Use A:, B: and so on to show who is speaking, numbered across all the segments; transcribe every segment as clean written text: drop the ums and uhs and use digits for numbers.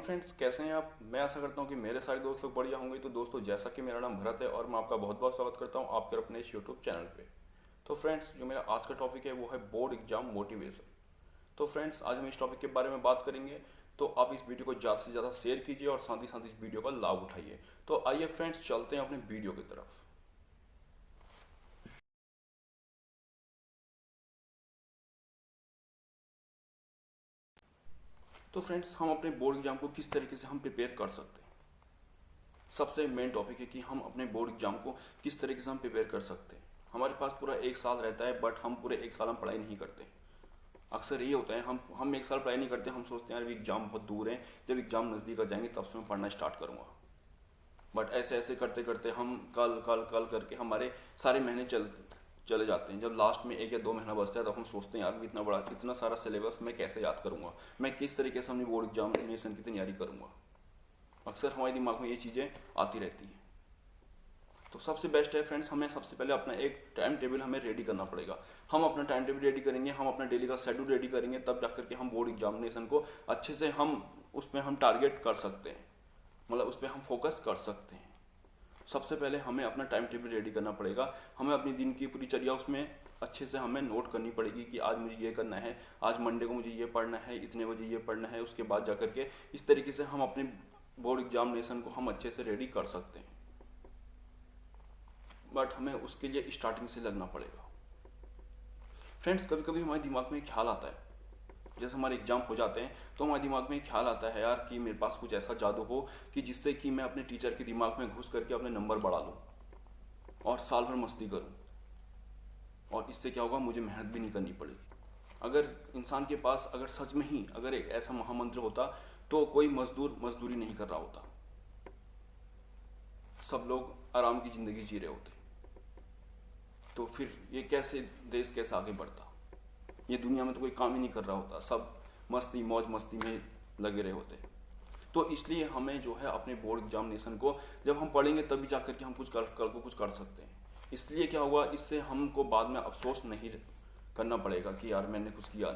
A: Friends, कैसे हैं आप। मैं आशा करता हूं कि मेरे सारे दोस्त लोग बढ़िया होंगे। तो दोस्तों, जैसा कि मेरा नाम भरत है और मैं आपका बहुत बहुत स्वागत करता हूं आपके अपने इस यूट्यूब चैनल पे। तो फ्रेंड्स, जो मेरा आज का टॉपिक है वो है बोर्ड एग्जाम मोटिवेशन। तो फ्रेंड्स, आज हम इस टॉपिक के बारे में बात करेंगे। तो आप इस वीडियो को ज़्यादा से ज़्यादा शेयर कीजिए और साथ ही साथ इस वीडियो का लाभ उठाइए। तो आइए फ्रेंड्स, चलते हैं अपने वीडियो की तरफ। तो फ्रेंड्स, हम अपने बोर्ड एग्जाम को किस तरीके से हम प्रिपेयर कर सकते हैं। सबसे मेन टॉपिक है कि हम अपने बोर्ड एग्जाम को किस तरीके से हम प्रिपेयर कर सकते हैं। हमारे पास पूरा एक साल रहता है, बट हम पूरे एक साल हम पढ़ाई नहीं करते। अक्सर ये होता है, हम एक साल पढ़ाई नहीं करते। हम सोचते हैं यार एग्जाम बहुत दूर है, जब एग्जाम नज़दीक आ जाएंगे तब से मैं पढ़ना स्टार्ट करूँगा। बट ऐसे ऐसे करते करते हम कल कल कल करके हमारे सारे महीने चले जाते हैं। जब लास्ट में एक या दो महीना बचता है तब हम सोचते हैं यार इतना बड़ा इतना सारा सिलेबस मैं कैसे याद करूँगा, मैं किस तरीके से अपनी बोर्ड एग्जामिनेशन की तैयारी करूँगा। अक्सर हमारे दिमाग में ये चीज़ें आती रहती हैं। तो सबसे बेस्ट है फ्रेंड्स, हमें सबसे पहले अपना एक टाइम टेबल हमें रेडी करना पड़ेगा। हम अपना टाइम टेबल रेडी करेंगे, हम अपना डेली का शेड्यूल रेडी करेंगे, तब जाकर के हम बोर्ड एग्जामिनेशन को अच्छे से हम उसमें हम टारगेट कर सकते हैं, मतलब उस पर हम फोकस कर सकते हैं। सबसे पहले हमें अपना टाइम टेबल रेडी करना पड़ेगा। हमें अपनी दिन की पूरी चर्या उसमें अच्छे से हमें नोट करनी पड़ेगी कि आज मुझे ये करना है, आज मंडे को मुझे ये पढ़ना है, इतने बजे ये पढ़ना है। उसके बाद जाकर के इस तरीके से हम अपने बोर्ड एग्जामिनेशन को हम अच्छे से रेडी कर सकते हैं। बट हमें उसके लिए स्टार्टिंग से लगना पड़ेगा। फ्रेंड्स, कभी कभी हमारे दिमाग में एक ख्याल आता है, जैसे हमारे एग्जाम हो जाते हैं तो हमारे दिमाग में एक ख्याल आता है यार कि मेरे पास कुछ ऐसा जादू हो कि जिससे कि मैं अपने टीचर के दिमाग में घुस करके अपने नंबर बढ़ा लूँ और साल भर मस्ती करूँ। और इससे क्या होगा, मुझे मेहनत भी नहीं करनी पड़ेगी। अगर इंसान के पास अगर सच में ही अगर एक ऐसा महामंत्र होता तो कोई मजदूर मजदूरी नहीं कर रहा होता, सब लोग आराम की ज़िंदगी जी रहे होते। तो फिर ये कैसे देश कैसे आगे बढ़ता। ये दुनिया में तो कोई काम ही नहीं कर रहा होता, सब मस्ती मौज मस्ती में लगे रहे होते। तो इसलिए हमें जो है अपने बोर्ड एग्जामिनेशन को जब हम पढ़ेंगे तभी जा करके हम कुछ कल को कुछ कर सकते हैं। इसलिए क्या हुआ, इससे हमको बाद में अफसोस नहीं करना पड़ेगा कि यार मैंने कुछ किया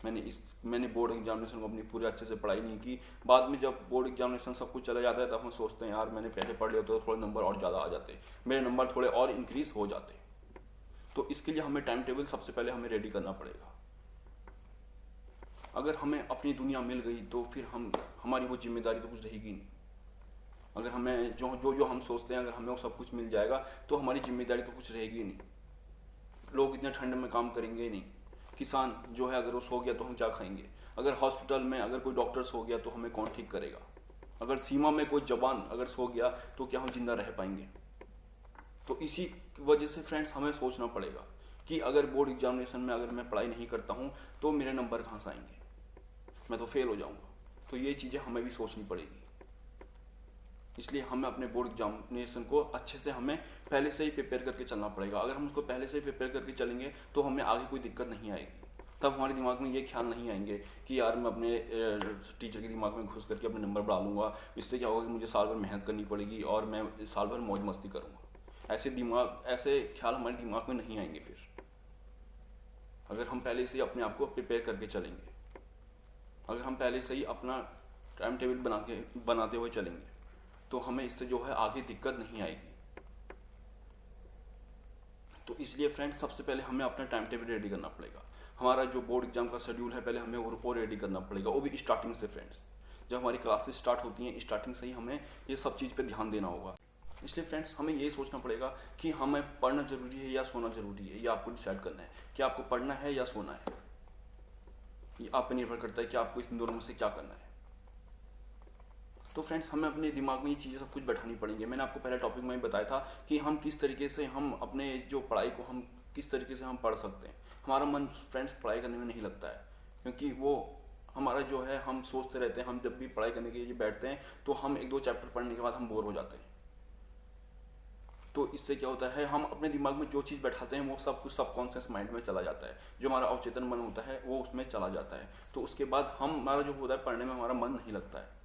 A: नहीं, मैंने बोर्ड एग्जामिनेशन को अपनी पूरे अच्छे से पढ़ाई नहीं की। बाद में जब बोर्ड एग्जामिनेशन सब कुछ चला जाता है तब हम सोचते हैं यार मैंने पहले पढ़ लिया तो थोड़े नंबर और ज़्यादा आ जाते, मेरे नंबर थोड़े और इंक्रीज हो जाते। तो इसके लिए हमें टाइम टेबल सबसे पहले हमें रेडी करना पड़ेगा। अगर हमें अपनी दुनिया मिल गई तो फिर हमारी वो जिम्मेदारी तो कुछ रहेगी नहीं। अगर हमें जो जो जो हम सोचते हैं अगर हमें वो सब कुछ मिल जाएगा तो हमारी जिम्मेदारी तो कुछ रहेगी नहीं। लोग इतने ठंड में काम करेंगे ही नहीं। किसान जो है अगर वो सो गया तो हम क्या खाएंगे। अगर हॉस्पिटल में अगर कोई डॉक्टर सो गया तो हमें कौन ठीक करेगा। अगर सीमा में कोई जवान अगर सो गया तो क्या हम जिंदा रह पाएंगे। तो इसी वजह से फ्रेंड्स हमें सोचना पड़ेगा कि अगर बोर्ड एग्जामिनेशन में अगर मैं पढ़ाई नहीं करता हूँ तो मेरे नंबर कहाँ से आएंगे, मैं तो फेल हो जाऊँगा। तो ये चीज़ें हमें भी सोचनी पड़ेगी। इसलिए हमें अपने बोर्ड एग्जामिनेशन को अच्छे से हमें पहले से ही प्रिपेयर करके चलना पड़ेगा। अगर हम उसको पहले से ही प्रिपेयर करके चलेंगे तो हमें आगे कोई दिक्कत नहीं आएगी। तब हमारे दिमाग में ये ख्याल नहीं आएंगे कि यार मैं अपने टीचर के दिमाग में घुस करके अपने नंबर बढ़ा लूँगा। इससे क्या होगा कि मुझे साल भर मेहनत करनी पड़ेगी और मैं साल भर मौज मस्ती करूँगा। ऐसे ख्याल हमारे दिमाग में नहीं आएंगे फिर, अगर हम पहले से ही अपने आप को प्रिपेयर करके चलेंगे। अगर हम पहले से ही अपना टाइम टेबल बनाते हुए चलेंगे तो हमें इससे जो है आगे दिक्कत नहीं आएगी। तो इसलिए फ्रेंड्स सबसे पहले हमें अपना टाइम टेबल रेडी करना पड़ेगा। हमारा जो बोर्ड एग्जाम का शेड्यूल है पहले हमें वो रेडी करना पड़ेगा, वो भी स्टार्टिंग से। फ्रेंड्स, जब हमारी क्लासेस स्टार्ट होती हैं स्टार्टिंग से ही हमें ये सब चीज़ पे ध्यान देना होगा। इसलिए फ्रेंड्स हमें ये सोचना पड़ेगा कि हमें पढ़ना जरूरी है या सोना जरूरी है। ये आपको डिसाइड करना है कि आपको पढ़ना है या सोना है। ये आप पर निर्भर करता है कि आपको इन दोनों में से क्या करना है। तो फ्रेंड्स हमें अपने दिमाग में ये चीज़ें सब कुछ बैठानी पड़ेंगी। मैंने आपको पहले टॉपिक में ही बताया था कि हम किस तरीके से हम अपने जो पढ़ाई को हम किस तरीके से हम पढ़ सकते हैं। हमारा मन फ्रेंड्स पढ़ाई करने में नहीं लगता है, क्योंकि वो हमारा जो है हम सोचते रहते हैं। हम जब भी पढ़ाई करने के लिए बैठते हैं तो हम एक दो चैप्टर पढ़ने के बाद हम बोर हो जाते हैं। तो इससे क्या होता है, हम अपने दिमाग में जो चीज़ बैठाते हैं वो सब कुछ सबकॉन्शियस माइंड में चला जाता है। जो हमारा अवचेतन मन होता है वो उसमें चला जाता है। तो उसके बाद हमारा जो होता है पढ़ने में हमारा मन नहीं लगता है।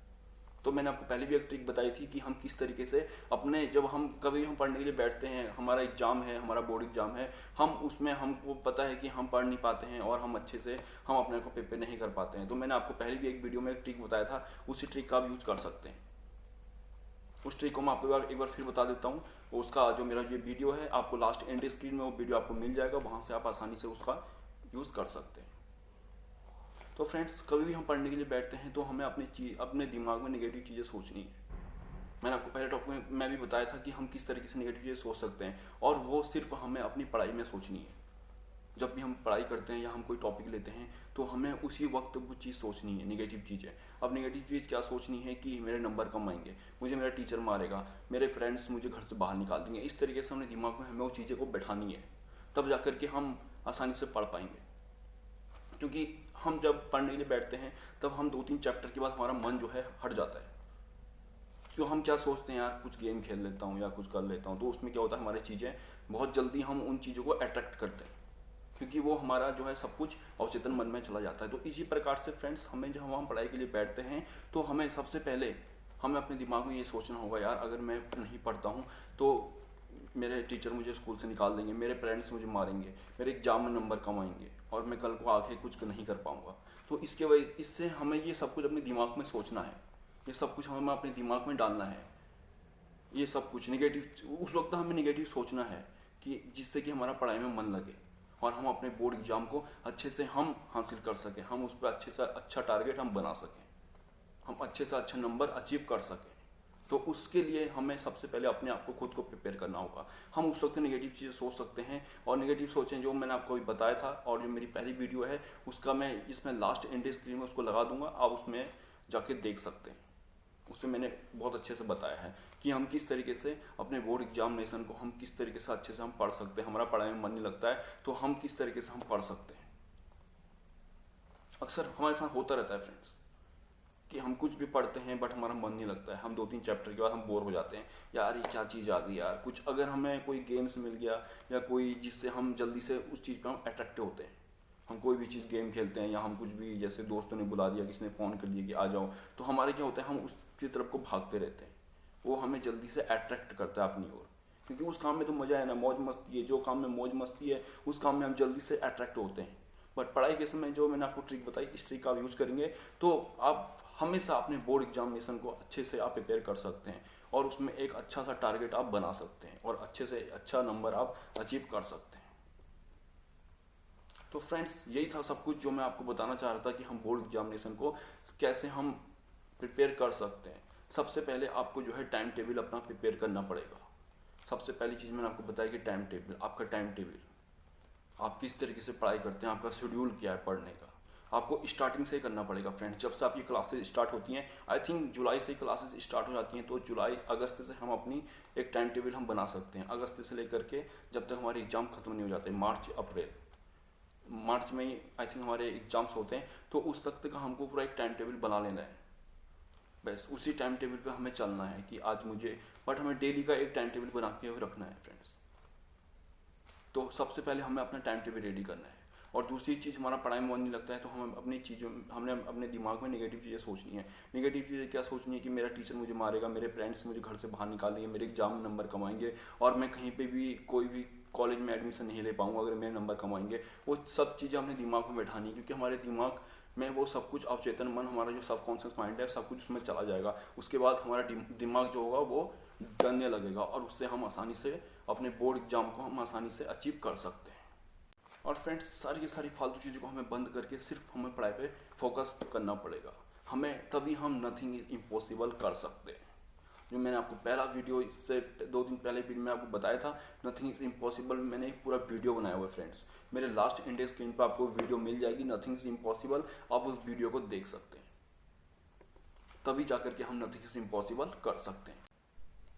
A: तो मैंने आपको पहले भी एक ट्रिक बताई थी कि हम किस तरीके से अपने, जब हम कभी हम पढ़ने के लिए बैठते हैं, हमारा एग्ज़ाम है, हमारा बोर्ड एग्ज़ाम है, हम उसमें हमको पता है कि हम पढ़ नहीं पाते हैं और हम अच्छे से हम अपने को प्रिपेयर नहीं कर पाते हैं। तो मैंने आपको पहले भी एक वीडियो में एक ट्रिक बताया था, उसी ट्रिक का आप यूज़ कर सकते हैं। उस ट्रिक को मैं आपको एक बार फिर बता देता हूँ। उसका जो मेरा ये वीडियो है, आपको लास्ट एंड स्क्रीन में वो वीडियो आपको मिल जाएगा, वहाँ से आप आसानी से उसका यूज़ कर सकते हैं। तो फ्रेंड्स, कभी भी हम पढ़ने के लिए बैठते हैं तो हमें अपने दिमाग में नेगेटिव चीज़ें सोचनी है। मैंने आपको पहले टॉपिक में भी बताया था कि हम किस तरीके से नेगेटिव चीज़ें सोच सकते हैं, और वो सिर्फ हमें अपनी पढ़ाई में सोचनी है। जब भी हम पढ़ाई करते हैं या हम कोई टॉपिक लेते हैं तो हमें उसी वक्त वो चीज़ सोचनी है, नेगेटिव चीज़ है। अब नेगेटिव चीज़ क्या सोचनी है कि मेरे नंबर कम आएंगे, मुझे मेरा टीचर मारेगा, मेरे फ्रेंड्स मुझे घर से बाहर निकाल देंगे। इस तरीके से अपने दिमाग में हमें वो चीज़ें को बैठानी है, तब जा कर के हम आसानी से पढ़ पाएंगे। क्योंकि हम जब पढ़ने के लिए बैठते हैं तब हम 2-3 चैप्टर के बाद हमारा मन जो है हट जाता है। क्यों, हम क्या सोचते हैं, यार कुछ गेम खेल लेता हूँ या कुछ कर लेता हूँ, तो उसमें क्या होता है, हमारी चीज़ें बहुत जल्दी हम उन चीज़ों को अट्रैक्ट करते हैं, क्योंकि वो हमारा जो है सब कुछ अवचेतन मन में चला जाता है। तो इसी प्रकार से फ्रेंड्स, हमें जब हम पढ़ाई के लिए बैठते हैं तो हमें सबसे पहले हमें अपने दिमाग में ये सोचना होगा, यार अगर मैं नहीं पढ़ता हूँ तो मेरे टीचर मुझे स्कूल से निकाल देंगे, मेरे पेरेंट्स मुझे मारेंगे, मेरे एग्जाम में नंबर कम आएंगे और मैं कल को आगे कुछ नहीं कर पाऊँगा। तो इससे हमें ये सब कुछ अपने दिमाग में सोचना है, ये सब कुछ हमें अपने दिमाग में डालना है। ये सब कुछ नेगेटिव, उस वक्त हमें नेगेटिव सोचना है कि जिससे कि हमारा पढ़ाई में मन लगे और हम अपने बोर्ड एग्जाम को अच्छे से हम हासिल कर सकें, हम उस पर अच्छे से अच्छा टारगेट हम बना सकें, हम अच्छे से अच्छा नंबर अचीव कर सकें। तो उसके लिए हमें सबसे पहले अपने आप को खुद को प्रिपेयर करना होगा। हम उस वक्त नेगेटिव चीज़ें सोच सकते हैं, और नेगेटिव सोचें जो मैंने आपको अभी बताया था, और जो मेरी पहली वीडियो है उसका मैं इसमें लास्ट एंड स्क्रीन में उसको लगा दूंगा, आप उसमें जाके देख सकते हैं। उसमें मैंने बहुत अच्छे से बताया है कि हम किस तरीके से अपने बोर्ड एग्जामिनेशन को हम किस तरीके से अच्छे से हम पढ़ सकते हैं। हमारा पढ़ाई में मन नहीं लगता है तो हम किस तरीके से हम पढ़ सकते हैं। अक्सर हमारे साथ होता रहता है फ्रेंड्स कि हम कुछ भी पढ़ते हैं बट हमारा मन नहीं लगता है, हम 2-3 चैप्टर के बाद हम बोर हो जाते हैं, यार ये क्या चीज़ आ गई यार। कुछ अगर हमें कोई गेम्स मिल गया या कोई जिससे हम जल्दी से उस चीज़ पर हम अट्रैक्टिव होते हैं, हम कोई भी चीज़ गेम खेलते हैं या हम कुछ भी, जैसे दोस्तों ने बुला दिया, किसी ने फ़ोन कर दिया कि आ जाओ, तो हमारे क्या होता है, हम उसकी तरफ को भागते रहते हैं। वो हमें जल्दी से अट्रैक्ट करता है अपनी ओर, क्योंकि उस काम में तो मज़ा है ना, मौज मस्ती है। जो काम में मौज मस्ती है उस काम में हम जल्दी से अट्रैक्ट होते हैं। बट पढ़ाई के समय जो मैंने आपको ट्रिक बताई, इस ट्रिक का आप यूज़ करेंगे तो आप हमेशा अपने बोर्ड एग्जामिनेशन को अच्छे से आप प्रिपेयर कर सकते हैं, और उसमें एक अच्छा सा टारगेट आप बना सकते हैं और अच्छे से अच्छा नंबर आप अचीव कर सकते हैं। तो फ्रेंड्स, यही था सब कुछ जो मैं आपको बताना चाह रहा था कि हम बोर्ड एग्जामिनेशन को कैसे हम प्रिपेयर कर सकते हैं। सबसे पहले आपको जो है टाइम टेबल अपना प्रिपेयर करना पड़ेगा। सबसे पहली चीज़ मैंने आपको बताया कि टाइम टेबल, आपका टाइम टेबल, आप किस तरीके से पढ़ाई करते हैं, आपका शेड्यूल क्या है पढ़ने का, आपको स्टार्टिंग से ही करना पड़ेगा फ्रेंड्स। जब से आपकी क्लासेस स्टार्ट होती हैं, आई थिंक जुलाई से ही क्लासेस स्टार्ट हो जाती हैं, तो जुलाई अगस्त से हम अपनी एक टाइम टेबल हम बना सकते हैं। अगस्त से लेकर के जब तक हमारे एग्ज़ाम खत्म नहीं हो जाते, मार्च अप्रैल, मार्च में ही आई थिंक हमारे एग्ज़ाम्स होते हैं, तो उस तक का हमको पूरा एक टाइम टेबल बना लेना है। बस उसी टाइम टेबल पे हमें चलना है कि आज मुझे, बट हमें डेली का एक टाइम टेबल बना के रखना है फ्रेंड्स। तो सबसे पहले हमें अपना टाइम टेबल रेडी करना है। और दूसरी चीज़, हमारा पढ़ाई में मन नहीं लगता है तो हम अपनी चीज़ों, हमने अपने दिमाग में नेगेटिव चीज़ें सोचनी है। नेगेटिव चीज़ें क्या सोचनी है कि मेरा टीचर मुझे मारेगा, मेरे पेरेंट्स मुझे घर से बाहर निकाल देंगे, मेरे एग्जाम में नंबर कमाएंगे और मैं कहीं पे भी कोई भी कॉलेज में एडमिशन नहीं ले पाऊंगा अगर मेरे नंबर कमाएंगे। वो सब चीज़ें हमने दिमाग में बैठानी है, क्योंकि हमारे दिमाग में वो सब कुछ अवचेतन मन, हमारा जो सबकॉन्शियस माइंड है, सब कुछ उसमें चला जाएगा। उसके बाद हमारा दिमाग जो होगा वो डरने लगेगा, और उससे हम आसानी से अपने बोर्ड एग्जाम को हम आसानी से अचीव कर सकते हैं। और फ्रेंड्स, सारी की सारी फालतू चीज़ों को हमें बंद करके सिर्फ हमें पढ़ाई पे फोकस करना पड़ेगा। हमें तभी हम नथिंग इज़ इम्पॉसिबल कर सकते हैं। जो मैंने आपको पहला वीडियो, इससे 2 दिन पहले भी मैं आपको बताया था नथिंग इज़ इम्पॉसिबल, मैंने एक पूरा वीडियो बनाया हुआ है फ्रेंड्स। मेरे लास्ट इंडिया स्क्रीन पर आपको वीडियो मिल जाएगी, नथिंग इज़ इम्पॉसिबल। आप उस वीडियो को देख सकते हैं, तभी जाकर के हम नथिंग इज़ इम्पॉसिबल कर सकते हैं।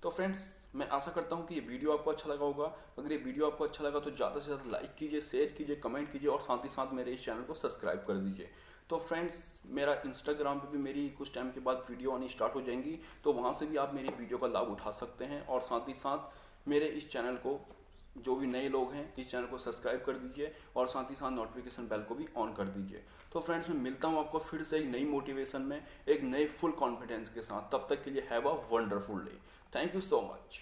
A: तो फ्रेंड्स, मैं आशा करता हूँ कि ये वीडियो आपको अच्छा लगा होगा। अगर ये वीडियो आपको अच्छा लगा तो ज़्यादा से ज़्यादा लाइक कीजिए, शेयर कीजिए, कमेंट कीजिए, और साथ ही साथ मेरे इस चैनल को सब्सक्राइब कर दीजिए। तो फ्रेंड्स, मेरा इंस्टाग्राम पे भी मेरी कुछ टाइम के बाद वीडियो आनी स्टार्ट हो जाएंगी, तो वहाँ से भी आप मेरी वीडियो का लाभ उठा सकते हैं। और साथ ही साथ मेरे इस चैनल को जो भी नए लोग हैं इस चैनल को सब्सक्राइब कर दीजिए और साथ ही साथ नोटिफिकेशन बेल को भी ऑन कर दीजिए। तो फ्रेंड्स, मैं मिलता हूँ आपको फिर से एक नई मोटिवेशन में, एक नए फुल कॉन्फिडेंस के साथ। तब तक के लिए have a wonderful day. Thank you so much.